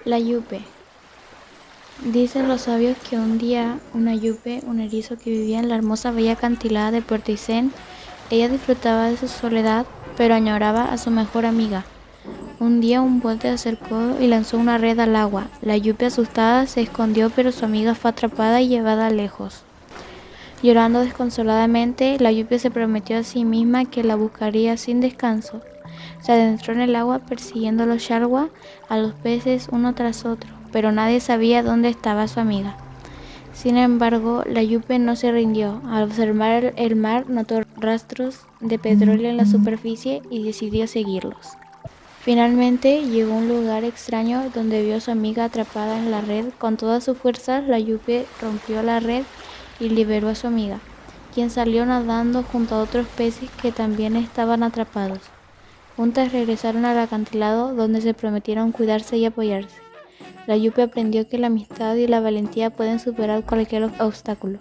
La Yupe. Dicen los sabios que un día una Yupe, un erizo que vivía en la hermosa bella acantilada de Puerto Isen, ella disfrutaba de su soledad, pero añoraba a su mejor amiga. Un día un buey se acercó y lanzó una red al agua. La Yupe asustada se escondió, pero su amiga fue atrapada y llevada lejos. Llorando desconsoladamente, la Yupe se prometió a sí misma que la buscaría sin descanso. Se adentró en el agua persiguiendo a los sharwa, a los peces uno tras otro, pero nadie sabía dónde estaba su amiga. Sin embargo, la Yupe no se rindió. Al observar el mar, notó rastros de petróleo en la superficie y decidió seguirlos. Finalmente llegó a un lugar extraño donde vio a su amiga atrapada en la red. Con todas sus fuerzas, la Yupe rompió la red y liberó a su amiga, quien salió nadando junto a otros peces que también estaban atrapados. Juntas regresaron al acantilado donde se prometieron cuidarse y apoyarse. La Yupe aprendió que la amistad y la valentía pueden superar cualquier obstáculo.